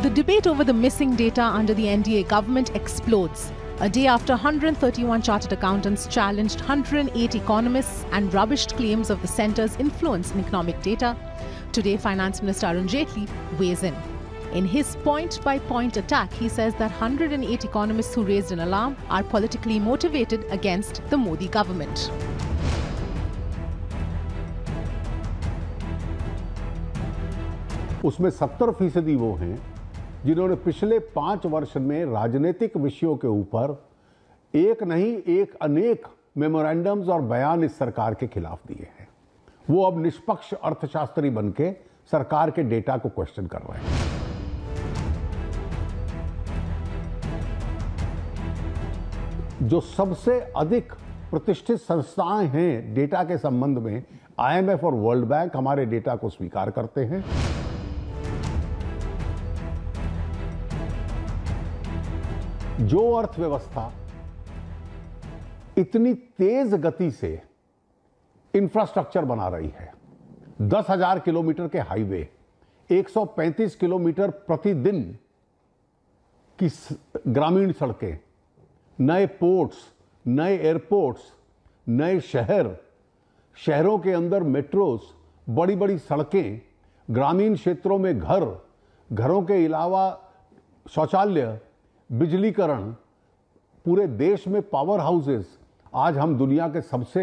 The debate over the missing data under the NDA government explodes. A day after 131 chartered accountants challenged 108 economists and rubbished claims of the centre's influence in economic data, today Finance Minister Arun Jaitley weighs in. In his point-by-point attack, he says that 108 economists who raised an alarm are politically motivated against the Modi government. उसमें 70% वो हैं जिन्होंने पिछले 5 वर्ष में राजनीतिक विषयों के ऊपर एक नहीं एक अनेक मेमोरेंडम्स और बयान इस सरकार के खिलाफ दिए हैं। वो अब निष्पक्ष अर्थशास्त्री बनके सरकार के डेटा को क्वेश्चन कर रहे हैं। जो सबसे अधिक प्रतिष्ठित संस्थाएं हैं डेटा के संबंध में, IIF और वर्ल्ड बैंक हमारे डेटा को स्वीकार करते हैं। जो अर्थव्यवस्था इतनी तेज गति से इंफ्रास्ट्रक्चर बना रही है, 10,000 किलोमीटर के हाईवे, 135 किलोमीटर प्रतिदिन की ग्रामीण सड़कें, नए पोर्ट्स, नए एयरपोर्ट्स, नए शहरों के अंदर मेट्रोस, बड़ी बड़ी सड़कें, ग्रामीण क्षेत्रों में घरों के अलावा शौचालय, बिजलीकरण, पूरे देश में पावर हाउसेस। आज हम दुनिया के सबसे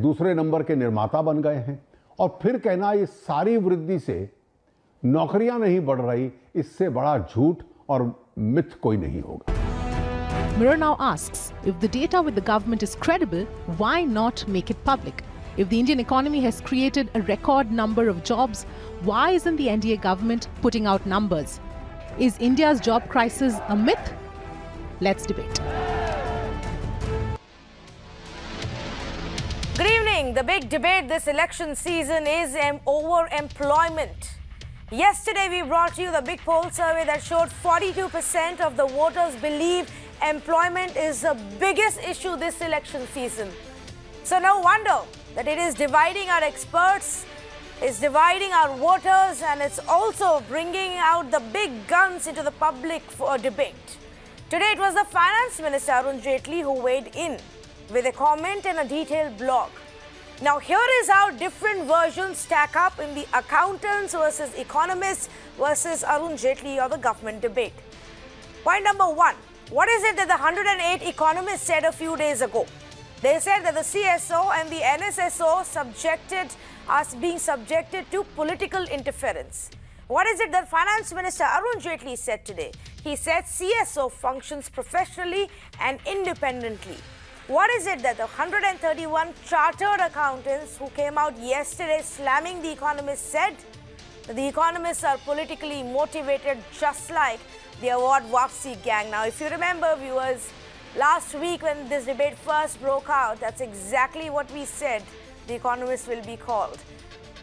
दूसरे नंबर के निर्माता बन गए हैं। और फिर कहना ये सारी वृद्धि से नौकरियां नहीं बढ़ रही, इससे बड़ा झूठ और मिथ कोई नहीं होगा। Mirror Now asks, if the data with the government is credible, why not make it public? If the Indian economy has created a record number of jobs, why isn't the NDA government putting out numbers? Is India's job crisis a myth? Let's debate. Good evening. The big debate this election season is over-employment. Yesterday, we brought you the big poll survey that showed 42% of the voters believe employment is the biggest issue this election season. So no wonder that it is dividing our experts, it's dividing our voters, and it's also bringing out the big guns into the public for debate. Today, it was the Finance Minister Arun Jaitley who weighed in with a comment and a detailed blog. Now, here is how different versions stack up in the accountants versus economists versus Arun Jaitley or the government debate. Point number one, what is it that the 108 economists said a few days ago? They said that the CSO and the NSSO are being subjected to political interference. What is it that Finance Minister Arun Jaitley said today? He said CSO functions professionally and independently. What is it that the 131 chartered accountants who came out yesterday slamming the Economist said? That the Economists are politically motivated, just like the award Wapsi gang. Now, if you remember, viewers, last week when this debate first broke out, that's exactly what we said the Economists will be called.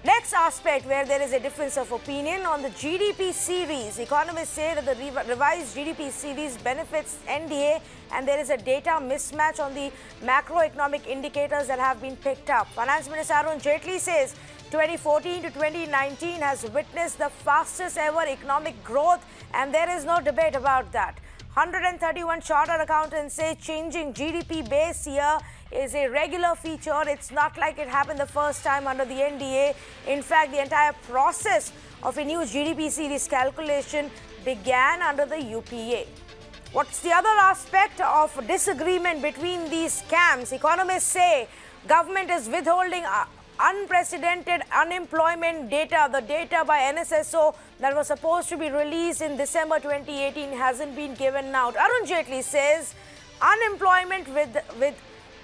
Next aspect where there is a difference of opinion on the GDP series. Economists say that the revised GDP series benefits NDA and there is a data mismatch on the macroeconomic indicators that have been picked up. Finance Minister Arun Jaitley says 2014 to 2019 has witnessed the fastest ever economic growth, and there is no debate about that. 131 chartered accountants say changing GDP base year is a regular feature. It's not like it happened the first time under the NDA. In fact, the entire process of a new GDP series calculation began under the UPA. What's the other aspect of disagreement between these camps? Economists say government is withholding unprecedented unemployment data. The data by NSSO that was supposed to be released in December 2018 hasn't been given out. Arun Jaitley says unemployment with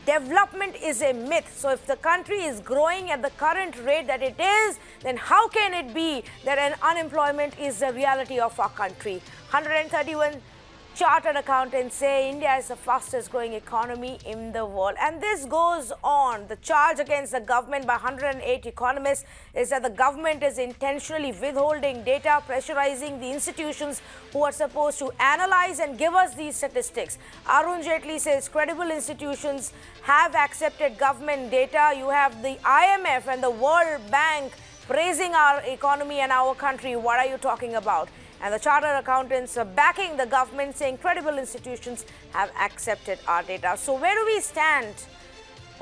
development is a myth. So if the country is growing at the current rate that it is, then how can it be that an unemployment is the reality of our country? 131 chartered accountants say India is the fastest growing economy in the world. And this goes on. The charge against the government by 108 economists is that the government is intentionally withholding data, pressurizing the institutions who are supposed to analyze and give us these statistics. Arun Jaitley says credible institutions have accepted government data. You have the IMF and the World Bank praising our economy and our country. What are you talking about? And the chartered accountants are backing the government, saying credible institutions have accepted our data. So where do we stand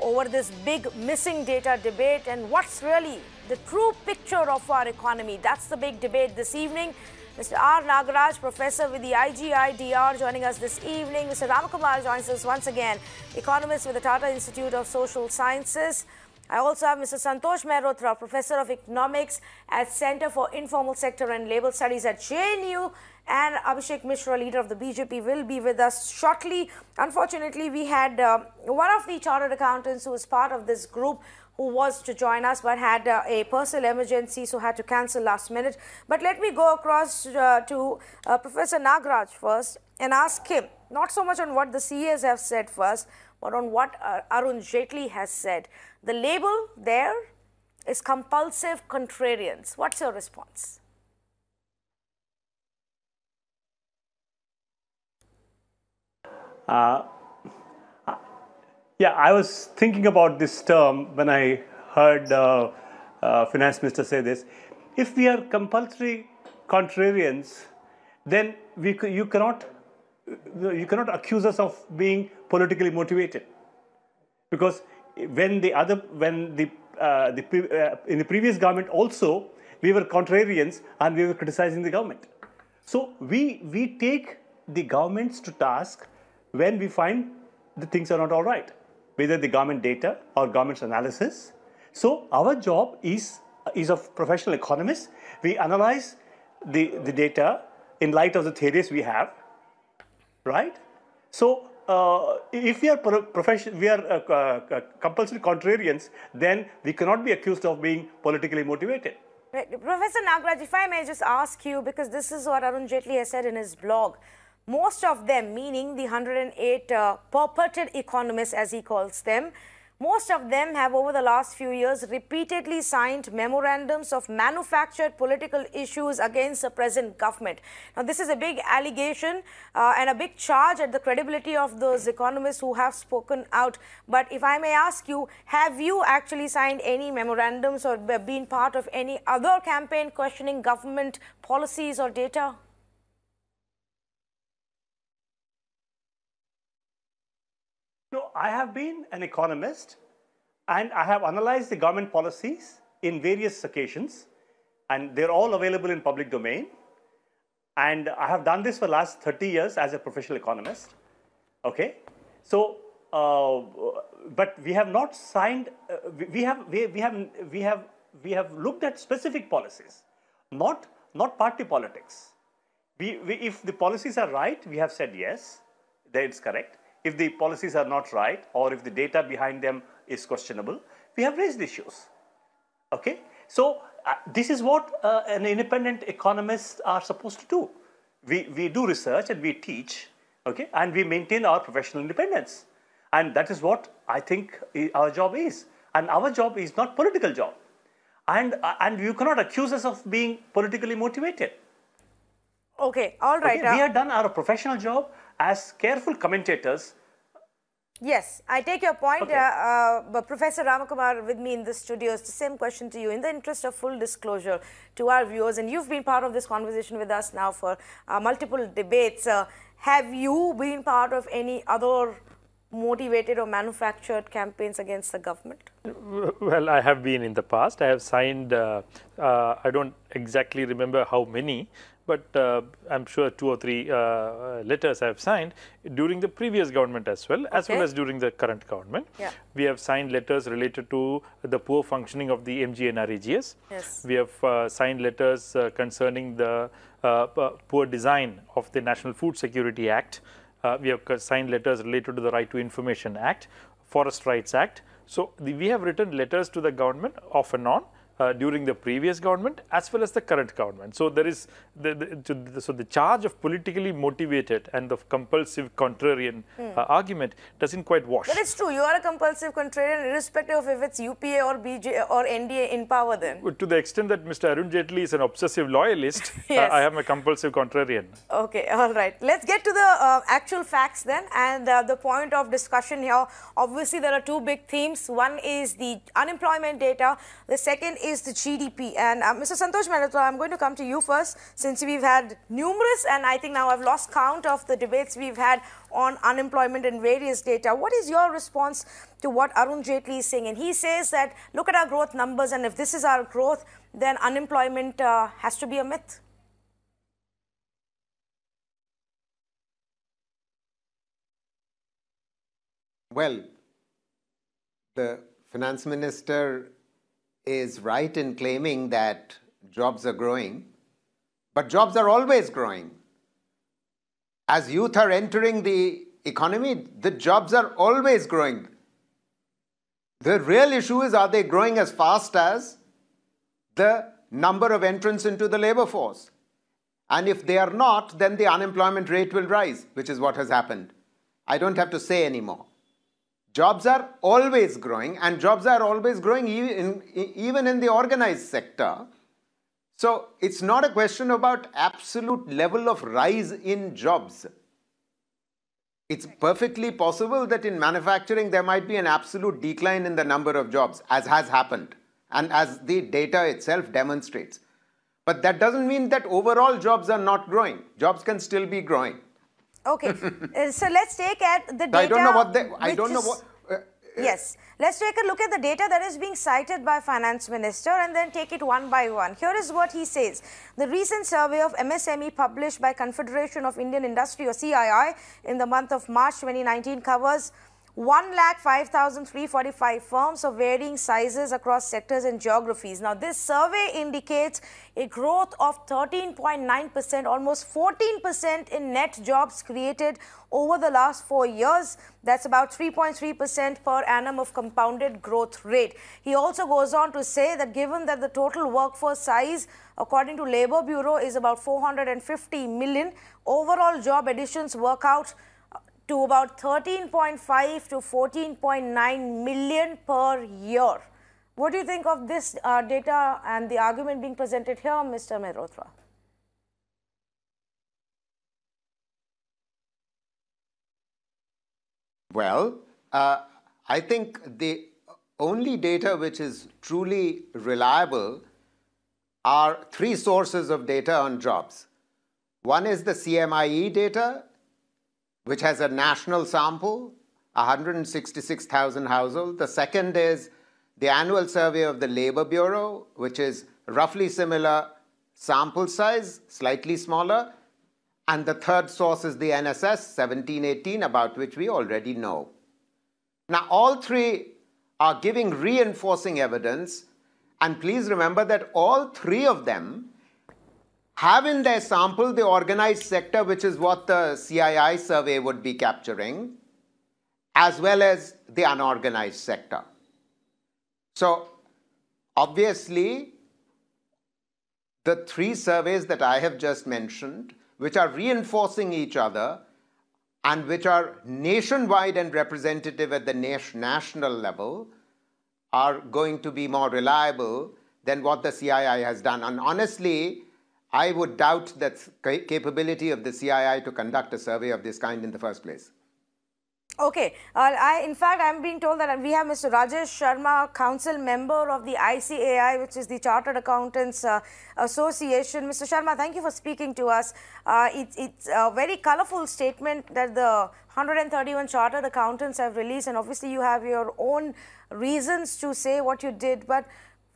over this big missing data debate, and what's really the true picture of our economy? That's the big debate this evening. Mr. R. Nagaraj, professor with the IGIDR, joining us this evening. Mr. Ramakumar joins us once again, economist with the Tata Institute of Social Sciences. I also have Mr. Santosh Mehrotra, professor of economics at Center for Informal Sector and Labour Studies at JNU, and Abhishek Mishra, leader of the BJP, will be with us shortly. Unfortunately, we had one of the chartered accountants who was part of this group who was to join us but had a personal emergency, so had to cancel last minute. But let me go across to Professor Nagaraj first and ask him, not so much on what the CAs have said first, but on what Arun Jaitley has said. The label there is compulsive contrarians. What's your response? Yeah, I was thinking about this term when I heard Finance Minister say this. If we are compulsory contrarians, then you cannot accuse us of being politically motivated, because in the previous government also we were contrarians and we were criticizing the government. So we take the governments to task when we find the things are not all right, whether the government data or government's analysis. So our job is of professional economists. We analyze the data in light of the theories we have, right? So if we are compulsory contrarians, then we cannot be accused of being politically motivated. Right. Professor Nagaraj, if I may just ask you, because this is what Arun Jaitley has said in his blog, most of them, meaning the 108 purported economists, as he calls them, most of them have over the last few years repeatedly signed memorandums of manufactured political issues against the present government. Now, this is a big allegation and a big charge at the credibility of those economists who have spoken out. But if I may ask you, have you actually signed any memorandums or been part of any other campaign questioning government policies or data? No, I have been an economist and I have analyzed the government policies in various occasions, and they're all available in public domain. And I have done this for the last 30 years as a professional economist. Okay, so but we have not signed. We have looked at specific policies, not party politics. If the policies are right, we have said yes, that it's correct. If the policies are not right, or if the data behind them is questionable, we have raised issues. Okay, so this is what an independent economist are supposed to do. We do research and we teach, okay, and we maintain our professional independence, and that is what I think our job is. And our job is not political job, and you cannot accuse us of being politically motivated. Okay, all right. Okay? We have done our professional job as careful commentators. Yes, I take your point. Okay. But Professor Ramakumar with me in the studio, it's the same question to you. In the interest of full disclosure to our viewers, and you've been part of this conversation with us now for multiple debates, have you been part of any other motivated or manufactured campaigns against the government? Well, I have been in the past. I have signed, I don't exactly remember how many, but I'm sure 2 or 3 letters I have signed during the previous government as well as during the current government. Yeah. We have signed letters related to the poor functioning of the MGNREGS. Yes. We have signed letters concerning the poor design of the National Food Security Act. We have signed letters related to the Right to Information Act, Forest Rights Act. So we have written letters to the government off and on during the previous government as well as the current government. So there is the charge of politically motivated and the compulsive contrarian argument doesn't quite wash. But it's true, you are a compulsive contrarian irrespective of if it's UPA or BJ or NDA in power then. To the extent that Mr. Arun Jaitley is an obsessive loyalist, yes. I am a compulsive contrarian. Okay, all right. Let's get to the actual facts then, and the point of discussion here. Obviously, there are 2 big themes. One is the unemployment data. The second is the GDP. And Mr. Santosh Mehrotra, I'm going to come to you first, since we've had numerous, and I think now I've lost count of the debates we've had on unemployment and various data. What is your response to what Arun Jaitley is saying? And he says that, look at our growth numbers, and if this is our growth, then unemployment has to be a myth. Well, the finance minister is right in claiming that jobs are growing, but jobs are always growing. As youth are entering the economy, the jobs are always growing. The real issue is, are they growing as fast as the number of entrants into the labor force? And if they are not, then the unemployment rate will rise, which is what has happened. I don't have to say anymore. Jobs are always growing, and jobs are always growing even in the organized sector. So it's not a question about absolute level of rise in jobs. It's perfectly possible that in manufacturing there might be an absolute decline in the number of jobs, as has happened, and as the data itself demonstrates. But that doesn't mean that overall jobs are not growing. Jobs can still be growing. Okay, so let's take at the data. I don't know what. Yes, let's take a look at the data that is being cited by Finance Minister and then take it one by one. Here is what he says. The recent survey of MSME published by Confederation of Indian Industry, or CII, in the month of March 2019 covers 1,05,345 firms of varying sizes across sectors and geographies. Now, this survey indicates a growth of 13.9%, almost 14% in net jobs created over the last 4 years. That's about 3.3% per annum of compounded growth rate. He also goes on to say that given that the total workforce size, according to Labour Bureau, is about 450 million, overall job additions work out to about 13.5 to 14.9 million per year. What do you think of this data and the argument being presented here, Mr. Mehrotra? Well, I think the only data which is truly reliable are three sources of data on jobs. One is the CMIE data, which has a national sample, 166,000 households. The second is the annual survey of the Labour Bureau, which is roughly similar sample size, slightly smaller. And the third source is the NSS 1718, about which we already know. Now, all three are giving reinforcing evidence. And please remember that all three of them have in their sample the organized sector, which is what the CII survey would be capturing, as well as the unorganized sector. So, obviously, the three surveys that I have just mentioned, which are reinforcing each other and which are nationwide and representative at the national level, are going to be more reliable than what the CII has done. And honestly, I would doubt the capability of the CII to conduct a survey of this kind in the first place. Okay. In fact, I'm being told that we have Mr. Rajesh Sharma, Council Member of the ICAI, which is the Chartered Accountants Association. Mr. Sharma, thank you for speaking to us. It's a very colorful statement that the 131 Chartered Accountants have released, and obviously you have your own reasons to say what you did. But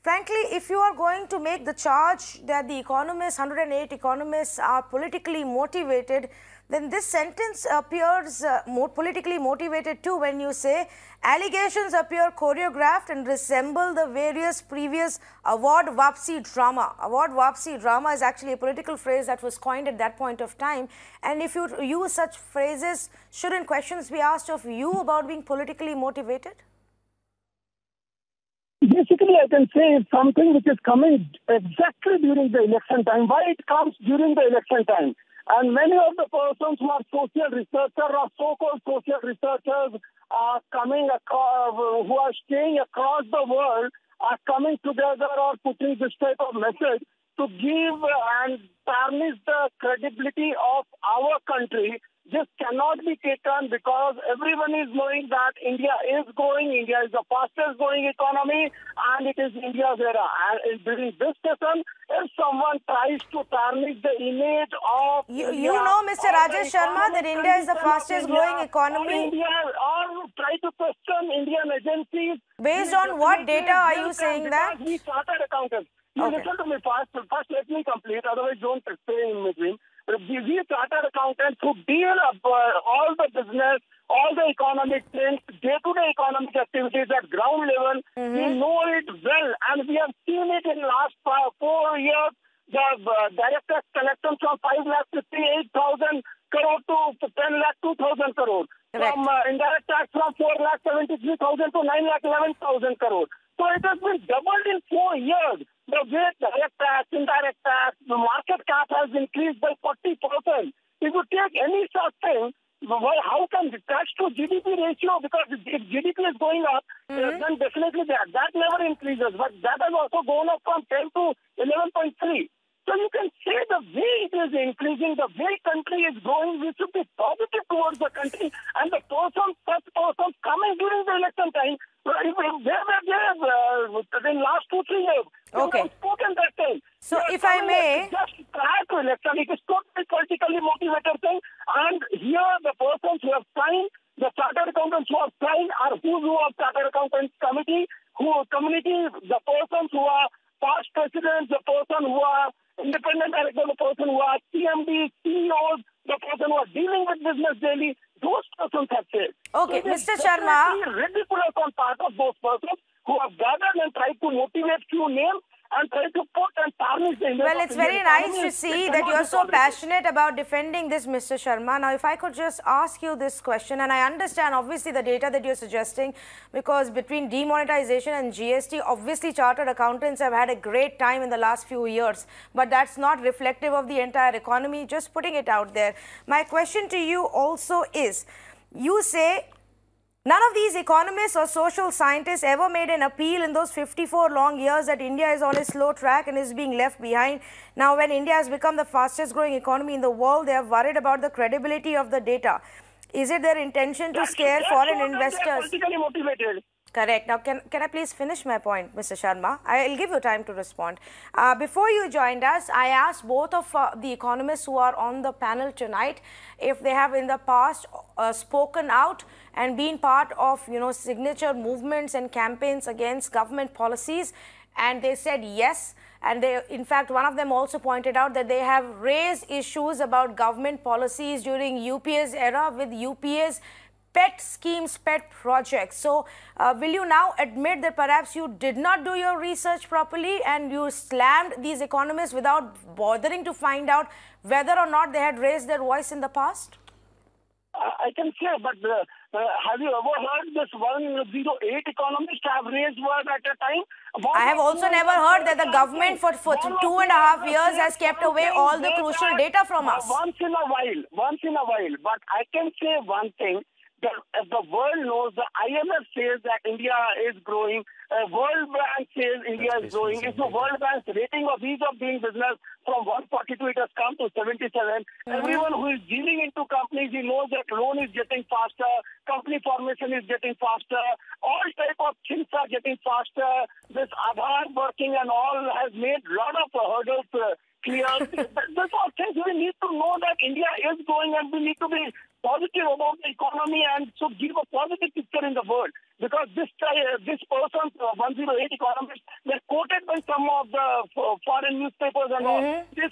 frankly, if you are going to make the charge that the economists, 108 economists, are politically motivated, then this sentence appears more politically motivated too when you say allegations appear choreographed and resemble the various previous award wapsi drama. Award wapsi drama is actually a political phrase that was coined at that point of time. And if you use such phrases, shouldn't questions be asked of you about being politically motivated? Basically, I can say it's something which is coming exactly during the election time. Why it comes during the election time? And many of the persons who are social researchers or so-called social researchers are coming across, who are staying across the world, are coming together or putting this type of message to give and tarnish the credibility of our country this cannot be taken because everyone is knowing that India is growing. India is the fastest growing economy and it is India's era. And during this session, if someone tries to tarnish the image of You know, Mr. Rajesh Sharma, that India is the fastest growing economy. Or try to question Indian agencies. Based on what data are you saying that? We chartered accountants. You listen to me first. First, let me complete. Otherwise, don't stay in between. We chartered accountants who deal all the business, all the economic trends, day-to-day economic activities at ground level. We know it well, and we have seen it in the last 4 years. The direct tax collection from 5,58,000 crore to 10,02,000 crore. From indirect tax from 4,73,000 to 9,11,000 crore. So it has been doubled in 4 years. The way direct tax, indirect tax, the market cap has increased by 40%. If you take any such thing, how can the tax to GDP ratio, because if GDP is going up, then definitely that never increases. But that has also gone up from 10 to 11.3. So you can say the way it is increasing, the way country is growing, we should be positive towards the country. And the such persons coming during the election time, they were there in last 2-3 years. Okay. Spoken that time. So if I may, just prior to election, it is totally politically motivated thing. And here the persons who have signed, the chartered accountants who have signed are who are chartered accountants committee, the persons who are past presidents, the person who are independent director, the person who are CMD, CEOs, the person who are dealing with business daily, those persons have said. Okay, so Mr. Sharma. It is ridiculous on part of those persons who have gathered and tried to motivate few names and try to put and tarnish the image. Well, it's very nice to see that you are so passionate about defending this, Mr. Sharma. Now, if I could just ask you this question, and I understand obviously the data that you're suggesting, because between demonetization and GST, obviously chartered accountants have had a great time in the last few years, but that's not reflective of the entire economy, just putting it out there. My question to you also is, you say none of these economists or social scientists ever made an appeal in those 54 long years that India is on a slow track and is being left behind. Now, when India has become the fastest growing economy in the world, they are worried about the credibility of the data. Is it their intention to scare foreign investors? Politically motivated. Correct. Now, can I please finish my point, Mr. Sharma? I'll give you time to respond. Before you joined us, I asked both of the economists who are on the panel tonight if they have in the past spoken out and been part of, signature movements and campaigns against government policies. And they said yes. And they, in fact, one of them also pointed out that they have raised issues about government policies during UPA's era with UPA's pet schemes, pet projects. So, will you now admit that perhaps you did not do your research properly and you slammed these economists without bothering to find out whether or not they had raised their voice in the past? I can say, but have you ever heard this 108 economists have raised word at a time? I have also never heard that the government for 2.5 years has kept away all the crucial data from us. Once in a while. But I can say one thing. The world knows, the IMF says that India is growing, World Bank says India is growing. If the World Bank's rating of ease of doing business from 142, it has come to 77. Everyone who is dealing into companies, he knows that loan is getting faster, company formation is getting faster, all type of things are getting faster. This Aadhaar working and all has made a lot of hurdles clear. These are things we need to know that India is growing, and we need to be positive about the economy and so give a positive picture in the world. Because this person, 108 economists, they're quoted by some of the foreign newspapers and all.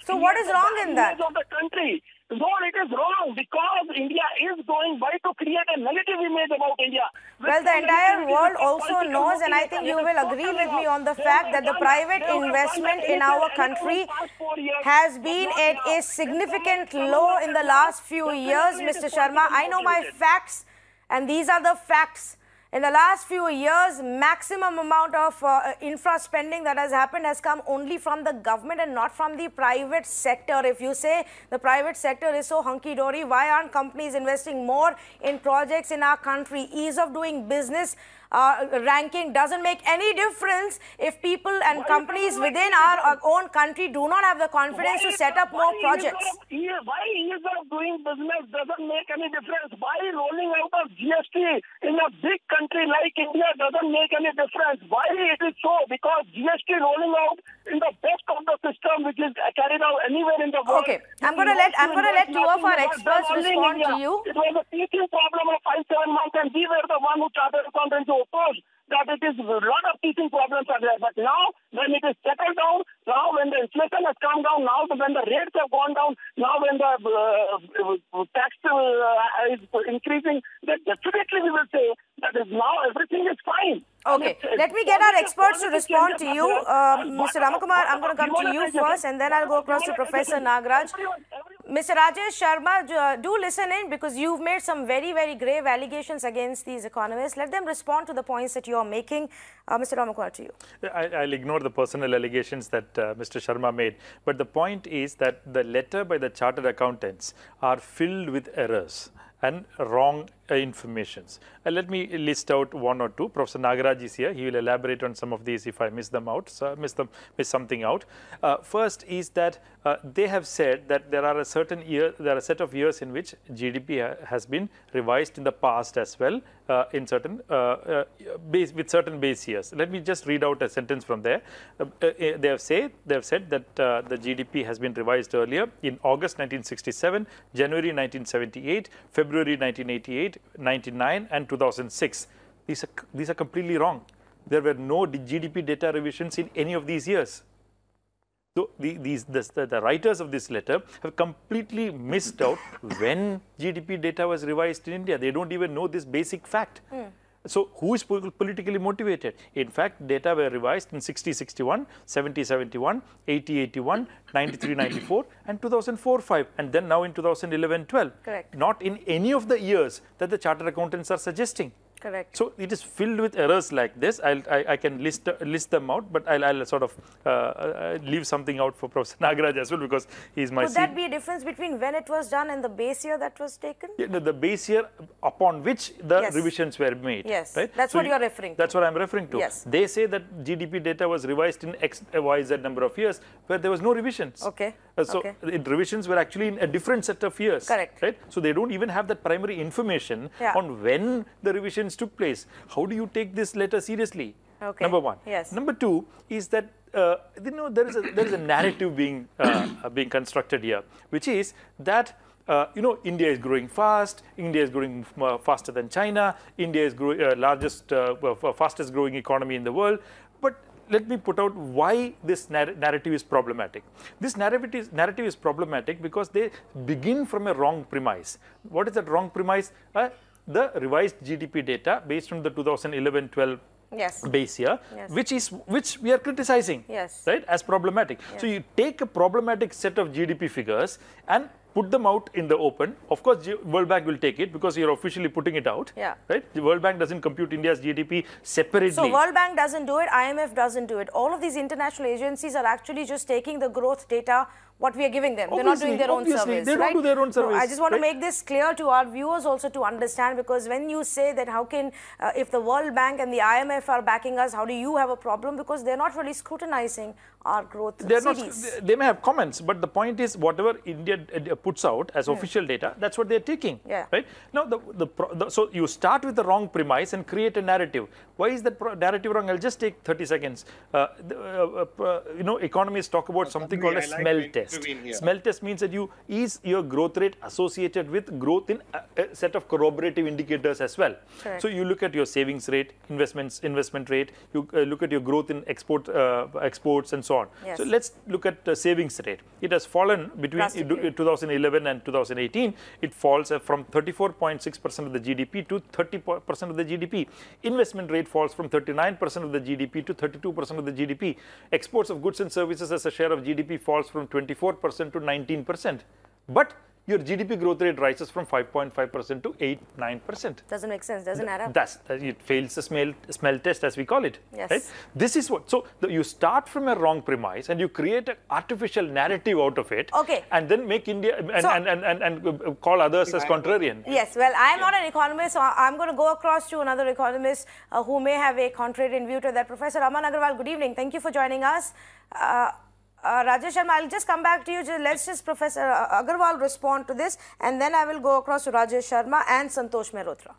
So what is wrong in that? Of the country. No, it is wrong because India is going by to create a negative image about India. Well, the entire world also knows, and I think you will agree with me on the fact that the private investment in our country has been at a significant low in the last few years, Mr. Sharma. I know my facts, and these are the facts. In the last few years, maximum amount of infra spending that has happened has come only from the government and not from the private sector. If you say the private sector is so hunky-dory, why aren't companies investing more in projects in our country? Ease of doing business. ranking doesn't make any difference if people and companies within our own country do not have the confidence to set up more projects. Why ease of doing business doesn't make any difference? Why rolling out of GST in a big country like India doesn't make any difference? Why it is so? Because GST rolling out in the best of the system which is carried out anywhere in the world. Okay, I'm going to let two of our experts respond to you. It was a teaching problem of 5-7 months, and we were the one who chartered accountants who opposed that it is a lot of teaching problems are there. But now, when it is settled down, now when the inflation has come down, now when the rates have gone down, now when the tax is increasing, then definitely we will say that is now everything is fine. Okay, let me get our experts to respond to you. Mr. Ramakumar, I'm going to come to you first and then I'll go across to Professor Nagaraj. Mr. Rajesh Sharma, do listen in because you've made some very, very grave allegations against these economists. Let them respond to the points that you are making. Mr. Ramakumar, to you. I'll ignore the personal allegations that Mr. Sharma made. But the point is that the letter by the chartered accountants are filled with errors and wrong informations. Let me list out one or two. Professor Nagaraj is here. He will elaborate on some of these if I miss them out, so miss something out. First is that they have said that there are a set of years in which GDP has been revised in the past as well in certain with certain base years. Let me just read out a sentence from there. They have said that the GDP has been revised earlier in August 1967, January 1978, February 1988, 99 and 2006. These are completely wrong. There were no GDP data revisions in any of these years. So the writers of this letter have completely missed out when GDP data was revised in India. They don't even know this basic fact. So who is politically motivated? In fact, data were revised in 60-61, 70-71, 80-81, 93-94 and 2004-05 and then now in 2011-12. Correct. Not in any of the years that the chartered accountants are suggesting. Correct. So it is filled with errors like this. I can list them out, but I'll sort of leave something out for Professor Nagaraj as well because he's my. Could that be a difference between when it was done and the base year that was taken? Yeah, the base year upon which the revisions were made. Yes, right? That's what you're referring to. That's what I'm referring to. Yes. They say that GDP data was revised in X, Y, Z number of years where there was no revisions. Okay. So revisions were actually in a different set of years. Correct. Right? So they don't even have that primary information on when the revisions took place. How do you take this letter seriously? Okay. Number one. Yes. Number two is that there is a narrative being constructed here, which is that India is growing fast. India is growing faster than China. India is fastest growing economy in the world. But let me put out why this narrative is problematic. This narrative is problematic because they begin from a wrong premise. What is that wrong premise? The revised GDP data based on the 2011-12 base year, which we are criticizing, right, as problematic. So you take a problematic set of GDP figures and put them out in the open. Of course, World Bank will take it because you're officially putting it out. Right? The World Bank doesn't compute India's GDP separately. So World Bank doesn't do it, IMF doesn't do it. All of these international agencies are actually just taking the growth data what we are giving them. They're not doing their own service. They don't do their own service. So I just want to make this clear to our viewers also to understand, because when you say that how can, if the World Bank and the IMF are backing us, how do you have a problem? Because they're not really scrutinizing our growth series. They may have comments, but the point is whatever India puts out as official data, that's what they're taking. Right? Now, so you start with the wrong premise and create a narrative. Why is that narrative wrong? I'll just take 30 seconds. Economists talk about something called a smell test. Smell test means that is your growth rate associated with growth in a set of corroborative indicators as well. So you look at your savings rate, investment rate, you look at your growth in exports and so on. So let's look at the savings rate. It has fallen between 2011 and 2018. It falls from 34.6% of the GDP to 30% of the GDP. Investment rate falls from 39% of the GDP to 32% of the GDP. Exports of goods and services as a share of GDP falls from 24% to 19%. But your GDP growth rate rises from 5.5% to 8-9%. Doesn't make sense, doesn't add up. It fails the smell test, as we call it. Yes. Right? This is what, so you start from a wrong premise and you create an artificial narrative out of it. Okay. And then make India, and call others as contrarian. Yes, well, I'm not an economist, so I'm going to go across to another economist who may have a contrarian view to that. Professor Aman Agarwal, good evening. Thank you for joining us. Rajesh Sharma, I'll just come back to you. Let's just Professor Agarwal respond to this, and then I will go across to Rajesh Sharma and Santosh Mehrotra.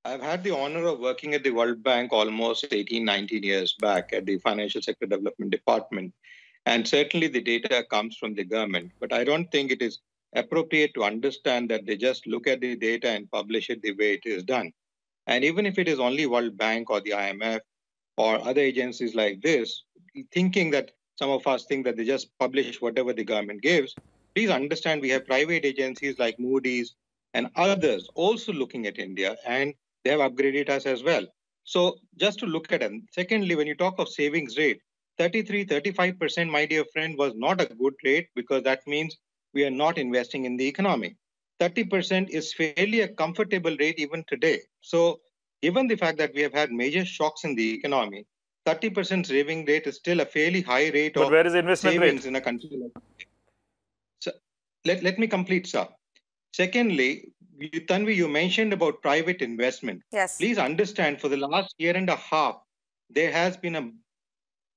I've had the honor of working at the World Bank almost 18, 19 years back at the Financial Sector Development Department. And certainly the data comes from the government. But I don't think it is appropriate to understand that they just look at the data and publish it the way it is done. And even if it is only World Bank or the IMF or other agencies like this, thinking that some of us think that they just publish whatever the government gives, please understand we have private agencies like Moody's and others also looking at India, and they have upgraded us as well. So just to look at them. Secondly, when you talk of savings rate, 33-35%, my dear friend, was not a good rate, because that means we are not investing in the economy. 30% is fairly a comfortable rate even today. So given the fact that we have had major shocks in the economy, 30% saving rate is still a fairly high rate of where is investment savings rate in a country like India. So let me complete, sir. Secondly, Tanvi, you mentioned about private investment. Yes. Please understand, for the last year and a half, there has been a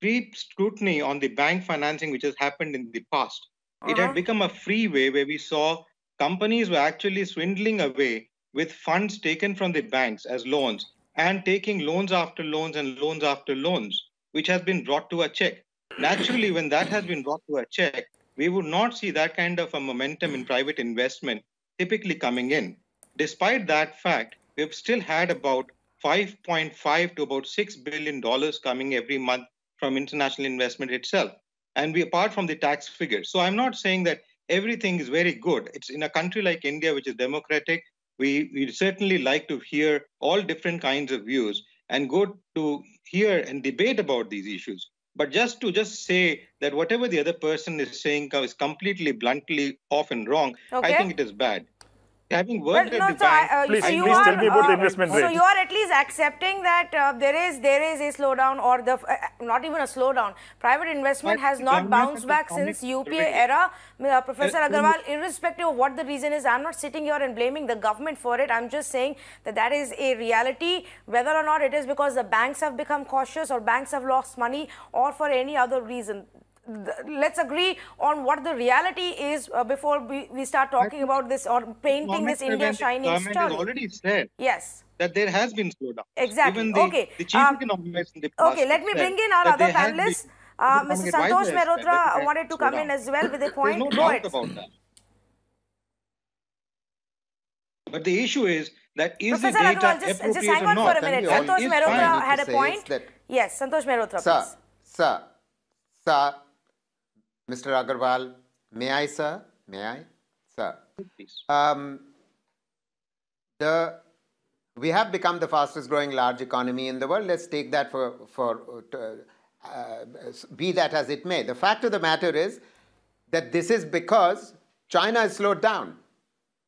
deep scrutiny on the bank financing which has happened in the past. It had become a freeway where we saw companies were actually swindling away with funds taken from the banks as loans, and taking loans after loans and loans after loans, which has been brought to a check. Naturally, when that has been brought to a check, we would not see that kind of a momentum in private investment typically coming in. Despite that fact, we've still had about 5.5 to about $6 billion coming every month from international investment itself. And we, apart from the tax figures. So I'm not saying that everything is very good. It's in a country like India, which is democratic, we certainly like to hear all different kinds of views and go to hear and debate about these issues. But just to say that whatever the other person is saying is completely bluntly off and wrong, I think it is bad. Having worked at the bank, please tell me about the investment rate. So you are at least accepting that there is a slowdown, or not even a slowdown. Private investment has not bounced back since UPA era. Professor Agarwal, irrespective of what the reason is, I'm not sitting here and blaming the government for it. I'm just saying that that is a reality, whether or not it is because the banks have become cautious or banks have lost money or for any other reason. Let's agree on what the reality is before we start talking about this or painting this India shining star. The government has already said that there has been slowdown. Exactly. Even the chief economist in the past let me bring in our other panelists. Mr. Santosh Mehrotra wanted to come in as well with a point. There's no doubt about that. But the issue is that is Professor the data Agarwal, just hang on for a minute. Santosh Mehrotra had a point. Yes, Santosh Mehrotra, please. Sir, Mr. Agarwal, may I, sir? May I? Sir. Please. We have become the fastest growing large economy in the world. Let's take that be that as it may. The fact of the matter is that this is because China has slowed down.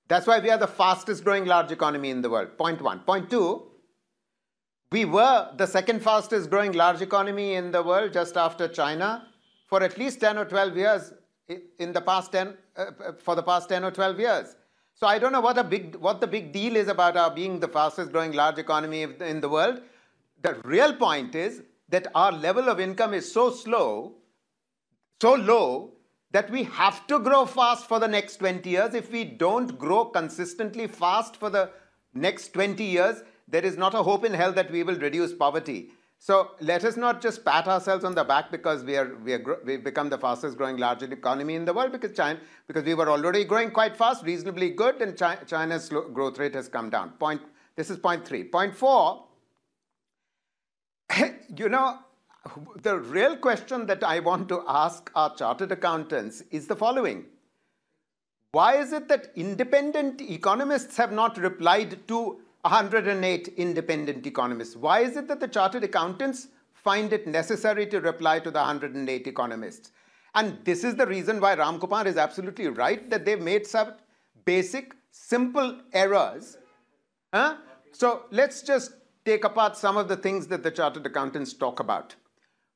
That's why we are the fastest growing large economy in the world. Point one. Point two, we were the second fastest growing large economy in the world just after China for at least 10 or 12 years for the past 10 or 12 years. So I don't know what the big deal is about our being the fastest growing large economy in the world. The real point is that our level of income is so low, that we have to grow fast for the next 20 years. If we don't grow consistently fast for the next 20 years, there is not a hope in hell that we will reduce poverty. So let us not just pat ourselves on the back because we've become the fastest growing large economy in the world, because we were already growing quite fast, reasonably good, and China's growth rate has come down. This is point three. Point four, the real question that I want to ask our chartered accountants is the following. Why is it that independent economists have not replied to 108 independent economists? Why is it that the chartered accountants find it necessary to reply to the 108 economists? And this is the reason why Ram Kumar is absolutely right that they've made some basic, simple errors. So let's just take apart some of the things that the chartered accountants talk about.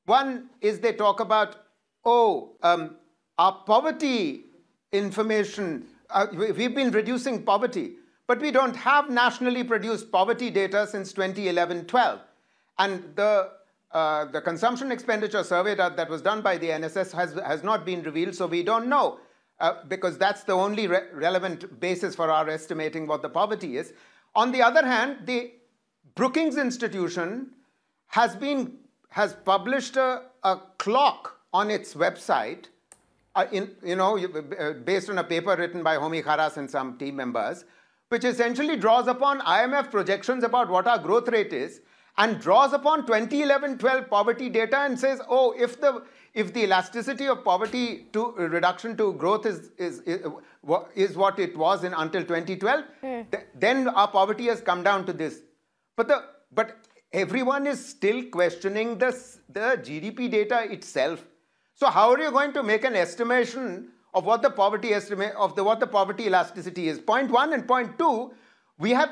One is they talk about, our poverty information, we've been reducing poverty, but we don't have nationally produced poverty data since 2011-12. And the consumption expenditure survey that was done by the NSS has not been revealed, so we don't know, because that's the only relevant basis for our estimating what the poverty is. On the other hand, the Brookings Institution has published a clock on its website, based on a paper written by Homi Kharas and some team members, which essentially draws upon IMF projections about what our growth rate is, and draws upon 2011-12 poverty data and says, if the elasticity of poverty to reduction to growth is what it was until 2012, then our poverty has come down to this. But everyone is still questioning the GDP data itself. So how are you going to make an estimation of what the poverty elasticity is? Point one and point two, we have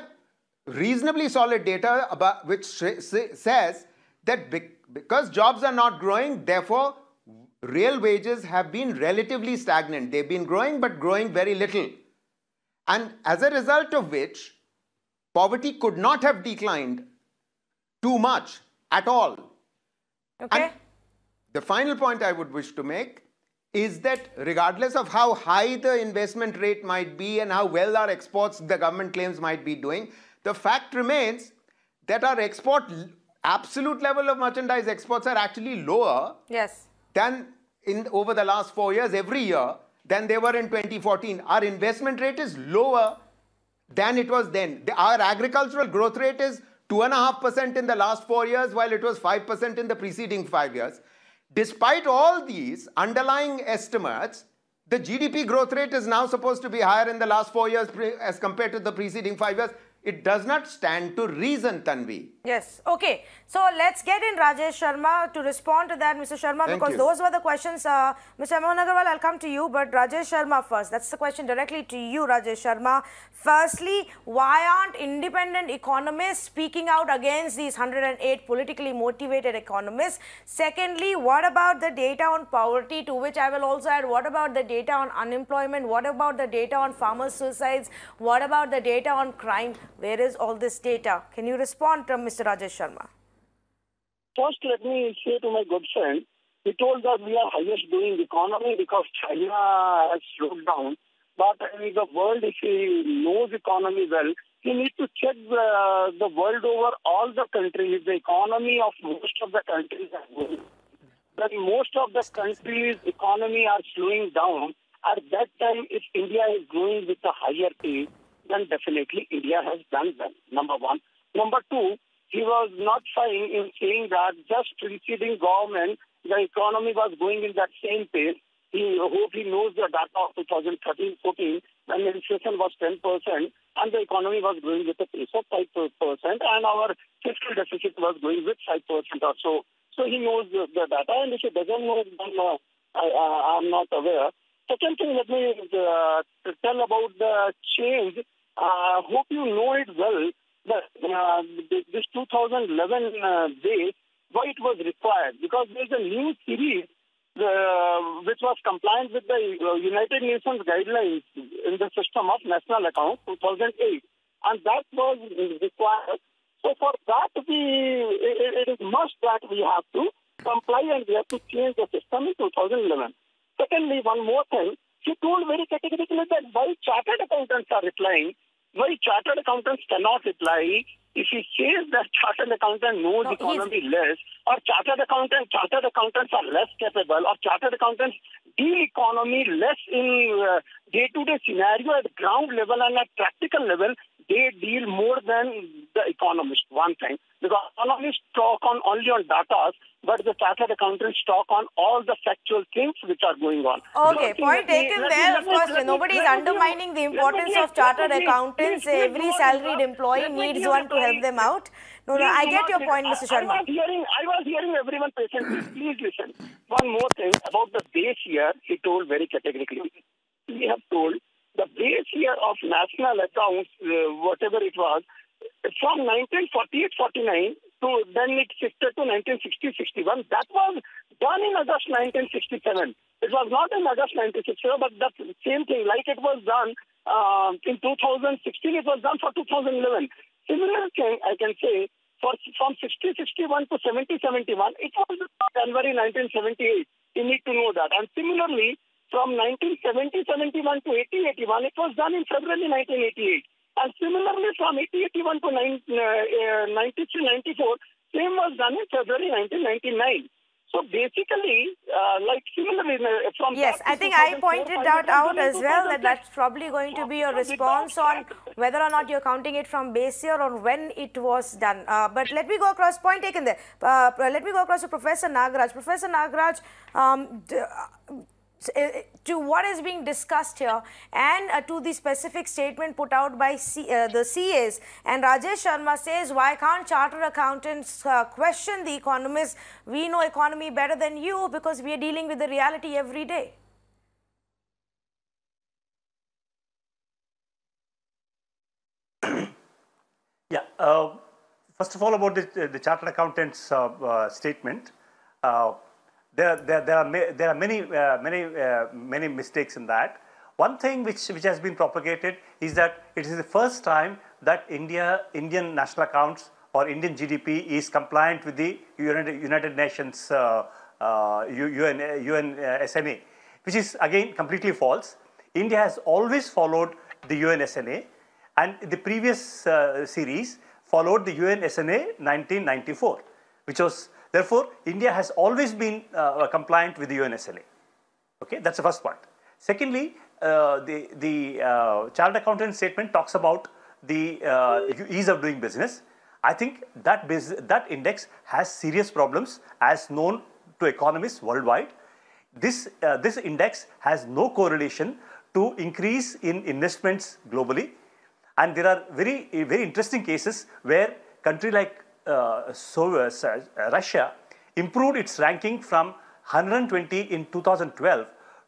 reasonably solid data which says that because jobs are not growing, therefore real wages have been relatively stagnant. They've been growing, but growing very little. And as a result of which, poverty could not have declined too much at all. Okay. And the final point I would wish to make is that regardless of how high the investment rate might be and how well our exports, the government claims, might be doing, the fact remains that our absolute level of merchandise exports are actually lower than over the last 4 years, every year, than they were in 2014. Our investment rate is lower than it was then. Our agricultural growth rate is 2.5% in the last 4 years, while it was 5% in the preceding 5 years. Despite all these underlying estimates, the GDP growth rate is now supposed to be higher in the last 4 years as compared to the preceding 5 years. It does not stand to reason, Tanvi. Yes. Okay. So let's get in Rajesh Sharma to respond to that, Mr. Sharma, because those were the questions. Mr. Aman Agarwal, I'll come to you, but Rajesh Sharma first. That's the question directly to you, Rajesh Sharma. Firstly, why aren't independent economists speaking out against these 108 politically motivated economists? Secondly, what about the data on poverty, to which I will also add, what about the data on unemployment? What about the data on farmer suicides? What about the data on crime? Where is all this data? Can you respond to Mr. Rajesh Sharma? First, let me say to my good friend, he told that we are highest doing economy because China has slowed down. But in the world, if he knows economy well, he needs to check the world over all the countries. The economy of most of the countries are growing. When most of the countries' economy are slowing down, at that time, if India is growing with a higher pace, then definitely India has done well, number one. Number two, he was not fine in saying that just preceding government, the economy was going in that same pace. He knows the data of 2013-14, when the inflation was 10%, and the economy was growing with a pace of 5%, and our fiscal deficit was going with 5% or so. So he knows the data, and if he doesn't know, then I'm not aware. Second thing, let me tell about the change. Hope you know it well, that this 2011 base, why it was required. Because there's a new series which was compliant with the United Nations guidelines in the system of national accounts, 2008. And that was required. So for that, it is must that we have to comply and we have to change the system in 2011. Secondly, one more thing. She told very categorically that why chartered accountants are replying, why chartered accountants cannot reply. If he says that chartered accountant knows economy less, or chartered accountants are less capable, or chartered accountants deal economy less in day-to-day scenario at ground level and at practical level, they deal more than the economists, one thing. Because economists talk only on data, but the chartered accountants talk on all the factual things which are going on. Okay, point taken there. Of course, nobody is undermining the importance of chartered accountants. Every salaried employee needs one to help them out. No, I get your point, Mr. Sharma. I was hearing everyone patiently. Please listen. One more thing about about the base year, he told very categorically. We have told the base year of national accounts, whatever it was, from 1948-49 to then it shifted to 1960-61. That was done in August 1967. It was not in August 1967, but that same thing, like it was done in 2016, it was done for 2011. Similar thing, I can say, from 60-61 to 70-71, it was January 1978. You need to know that. And similarly, from 1970-71 to 80-81, it was done in February 1988. And similarly, from 80-81 to 93-94, same was done in February 1999. So basically, like similarly from yes, I think I pointed that out as well, that that's probably going to be your response on whether or not you're counting it from base year or when it was done. But let me go across, point taken there. Let me go across to Professor Nagaraj. Professor Nagaraj, to what is being discussed here and to the specific statement put out by the CAs, and Rajesh Sharma says, why can't chartered accountants question the economists? We know economy better than you because we are dealing with the reality every day. Yeah, first of all, about the chartered accountants statement. There are many mistakes in that. One thing which has been propagated is that it is the first time that Indian national accounts or Indian GDP is compliant with the United Nations UN SMA, which is again completely false. India has always followed the UN SMA, and the previous series followed the UN SMA 1994, which was. Therefore, India has always been compliant with the UN SLA. Okay, that's the first part. Secondly, the chartered accountant statement talks about the ease of doing business. I think that index has serious problems as known to economists worldwide. This index has no correlation to increase in investments globally, and there are very interesting cases where country like Russia improved its ranking from 120 in 2012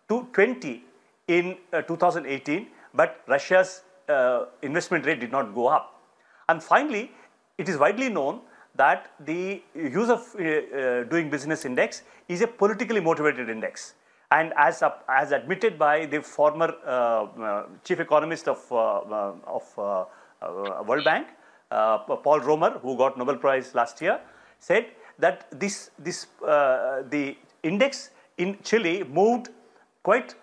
to 20 in 2018, but Russia's investment rate did not go up. And finally, it is widely known that the use of doing business index is a politically motivated index. And as admitted by the former chief economist of World Bank, Paul Romer, who got Nobel Prize last year, said that the index in Chile moved quite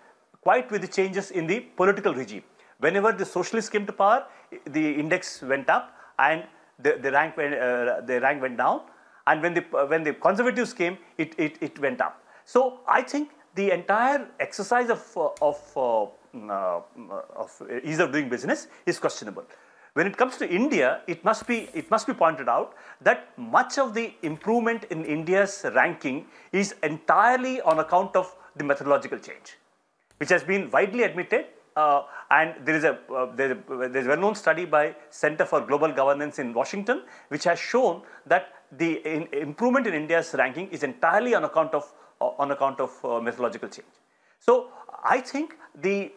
with the changes in the political regime. Whenever the socialists came to power, the index went up and the rank went down, and when the conservatives came, it went up. So I think the entire exercise of ease of doing business is questionable. When it comes to India, it must be pointed out that much of the improvement in India's ranking is entirely on account of the methodological change, which has been widely admitted. And there is a well-known study by Center for Global Governance in Washington, which has shown that the improvement in India's ranking is entirely on account of methodological change. So I think the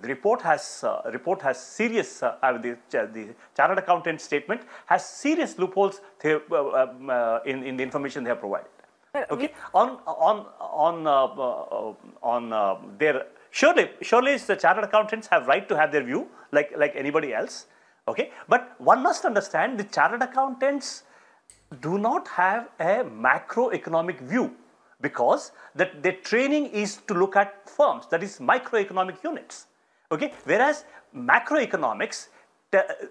report has serious. The chartered accountant statement has serious loopholes in the information they have provided. Okay, surely the chartered accountants have right to have their view like anybody else. Okay, but one must understand the chartered accountants do not have a macroeconomic view, because that their training is to look at firms, that is microeconomic units. Okay, whereas macroeconomics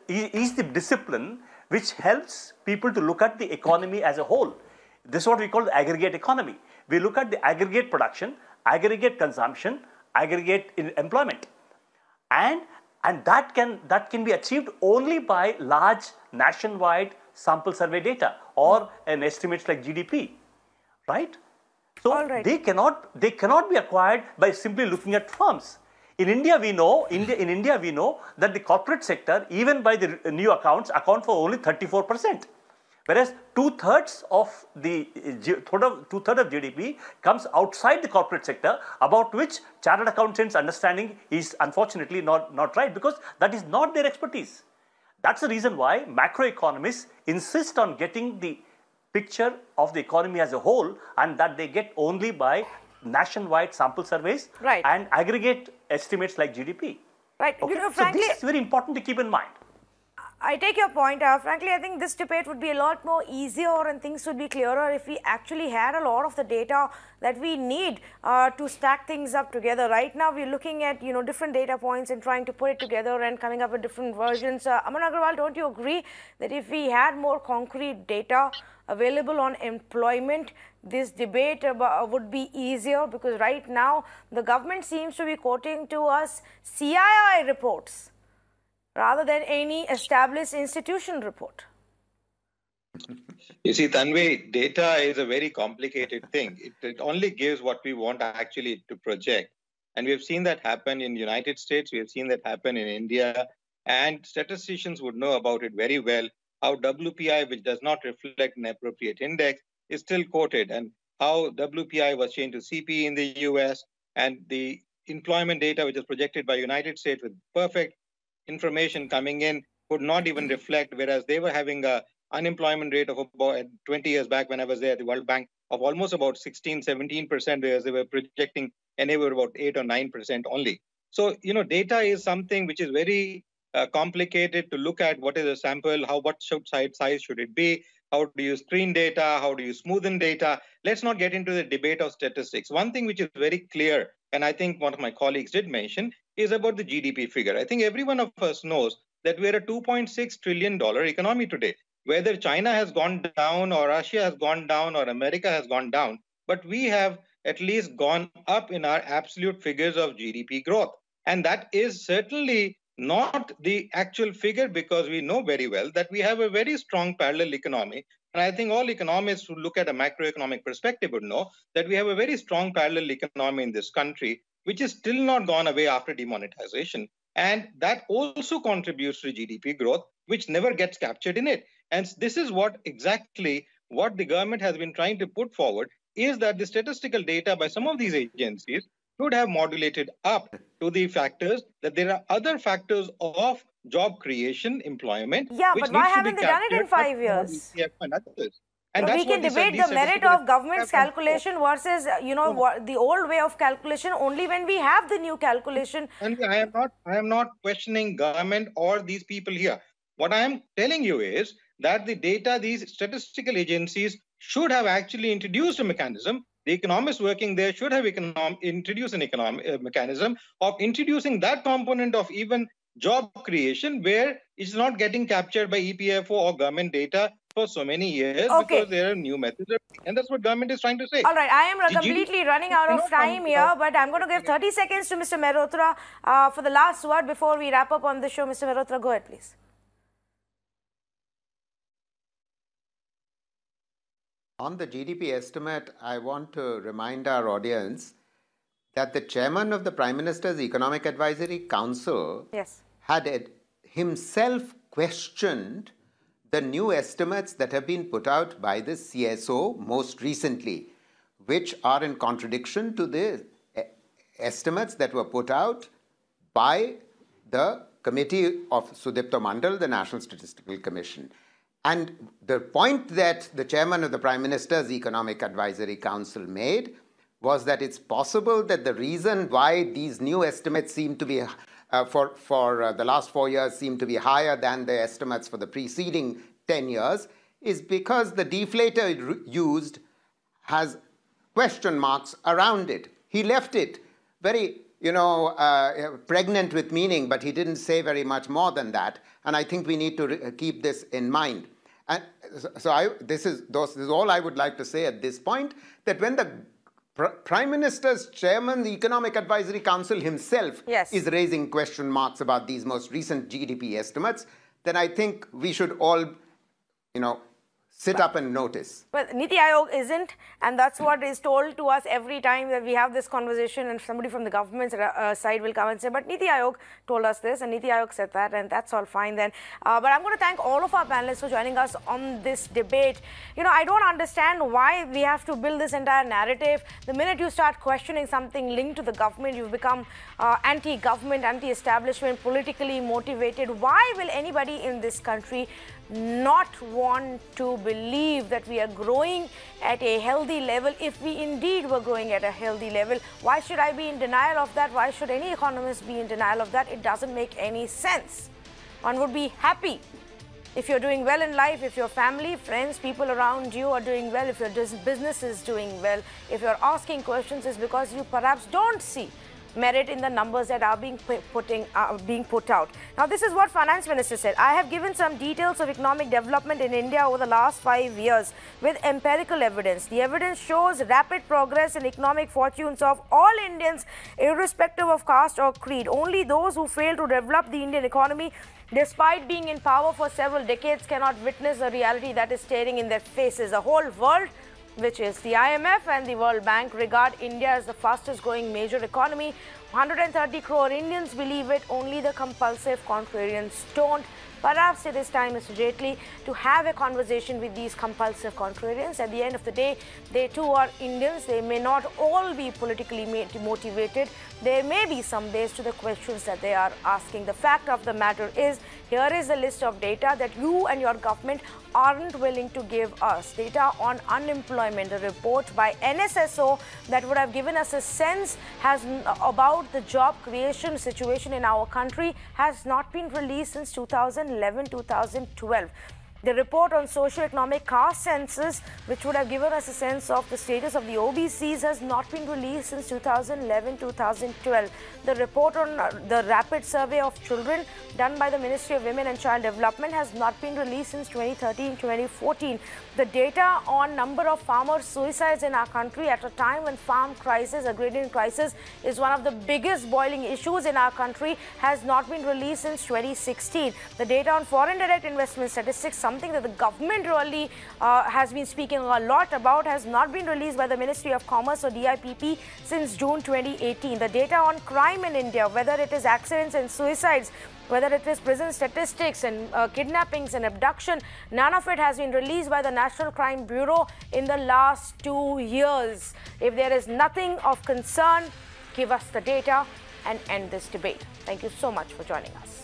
is the discipline which helps people to look at the economy as a whole. This is what we call the aggregate economy. We look at the aggregate production, aggregate consumption, aggregate employment, and that can be achieved only by large nationwide sample survey data or an estimates like GDP, right? So they cannot be acquired by simply looking at firms. In India, we know that the corporate sector, even by the new accounts, account for only 34%. Whereas two-thirds of GDP comes outside the corporate sector, about which chartered accountants' understanding is unfortunately not right, because that is not their expertise. That's the reason why macroeconomists insist on getting the picture of the economy as a whole, and that they get only by nationwide sample surveys and aggregate estimates like GDP. Right. Okay? You know, frankly, so this is very important to keep in mind. I take your point. Frankly, I think this debate would be a lot more easier and things would be clearer if we actually had a lot of the data that we need to stack things up together. Right now, we're looking at, you know, different data points and trying to put it together and coming up with different versions. Aman Agarwal, don't you agree that if we had more concrete data available on employment, this debate would be easier? Because right now, the government seems to be quoting to us CII reports rather than any established institution report. You see, Tanvi, data is a very complicated thing. It only gives what we want actually to project. And we have seen that happen in the United States. We have seen that happen in India. And statisticians would know about it very well, how WPI, which does not reflect an appropriate index, is still quoted, and how WPI was changed to CP in the US, and the employment data, which is projected by United States with perfect information coming in, could not even reflect, whereas they were having a unemployment rate of about 20 years back when I was there at the World Bank of almost about 16, 17%, whereas they were projecting anywhere about 8 or 9% only. So, you know, data is something which is very complicated to look at. What is a sample? What size should it be? How do you screen data? How do you smoothen data? Let's not get into the debate of statistics. One thing which is very clear, and I think one of my colleagues did mention, is about the GDP figure. I think every one of us knows that we're a $2.6 trillion economy today. Whether China has gone down or Russia has gone down or America has gone down, but we have at least gone up in our absolute figures of GDP growth. And that is certainly not the actual figure, because we know very well that we have a very strong parallel economy. And I think all economists who look at a macroeconomic perspective would know that we have a very strong parallel economy in this country, which is still not gone away after demonetization. And that also contributes to GDP growth, which never gets captured in it. And this is what the government has been trying to put forward, is that the statistical data by some of these agencies should have modulated up to the factors, that there are other factors of job creation, employment. Yeah, but why haven't they done it in 5 years? And we can debate the merit of government's calculation versus, you know, the old way of calculation only when we have the new calculation. And I am not questioning government or these people here. What I am telling you is that the data, these statistical agencies should have actually introduced a mechanism. The economists working there should have introduced an economic mechanism of introducing that component of even job creation, where it's not getting captured by EPFO or government data for so many years, because there are new methods. And that's what government is trying to say. All right, I am completely running out of time here, but I'm going to give 30 seconds to Mr. Mehrotra for the last word before we wrap up on the show. Mr. Mehrotra, go ahead, please. On the GDP estimate, I want to remind our audience that the chairman of the Prime Minister's Economic Advisory Council had himself questioned the new estimates that have been put out by the CSO most recently, which are in contradiction to the estimates that were put out by the committee of Sudipto Mandal, the National Statistical Commission. And the point that the chairman of the Prime Minister's Economic Advisory Council made was that it's possible that the reason why these new estimates seem to be, for the last 4 years, seem to be higher than the estimates for the preceding 10 years is because the deflator used has question marks around it. He left it very, pregnant with meaning, but he didn't say very much more than that. And I think we need to keep this in mind. And so this is all I would like to say at this point, that when the Prime Minister's chairman, the Economic Advisory Council himself is raising question marks about these most recent GDP estimates, then I think we should all, sit up and notice. But Niti Aayog isn't, and that's what is told to us every time that we have this conversation, and somebody from the government side will come and say, but Niti Aayog told us this, and Niti Aayog said that, and that's all fine then. But I'm going to thank all of our panelists for joining us on this debate. You know, I don't understand why we have to build this entire narrative. The minute you start questioning something linked to the government, you've become anti-government, anti-establishment, politically motivated. Why will anybody in this country not want to believe that we are growing at a healthy level if we indeed were growing at a healthy level? Why should I be in denial of that? Why should any economist be in denial of that? It doesn't make any sense. One would be happy if you're doing well in life, if your family, friends, people around you are doing well, if your business is doing well. If you're asking questions, it's because you perhaps don't see merit in the numbers that are being put out. Now, this is what Finance Minister said. I have given some details of economic development in India over the last 5 years with empirical evidence. The evidence shows rapid progress in economic fortunes of all Indians, irrespective of caste or creed. Only those who fail to develop the Indian economy, despite being in power for several decades, cannot witness the reality that is staring in their faces. The whole world, which is the IMF and the World Bank, regard India as the fastest growing major economy. 130 crore Indians believe it, only the compulsive contrarians don't. Perhaps it is time, Mr. Jaitley, to have a conversation with these compulsive contrarians. At the end of the day, they too are Indians. They may not all be politically motivated. There may be some base to the questions that they are asking. The fact of the matter is, here is a list of data that you and your government aren't willing to give us. Data on unemployment, a report by NSSO that would have given us a sense about the job creation situation in our country has not been released since 2011-2012. The report on socio-economic caste census, which would have given us a sense of the status of the OBCs, has not been released since 2011-2012. The report on the rapid survey of children done by the Ministry of Women and Child Development has not been released since 2013-2014. The data on number of farmer suicides in our country at a time when farm crisis, agrarian crisis, is one of the biggest boiling issues in our country, has not been released since 2016. The data on foreign direct investment statistics, something that the government really has been speaking a lot about, has not been released by the Ministry of Commerce or DIPP since June 2018. The data on crime in India, whether it is accidents and suicides, whether it is prison statistics and kidnappings and abduction, none of it has been released by the National Crime Bureau in the last 2 years. If there is nothing of concern, give us the data and end this debate. Thank you so much for joining us.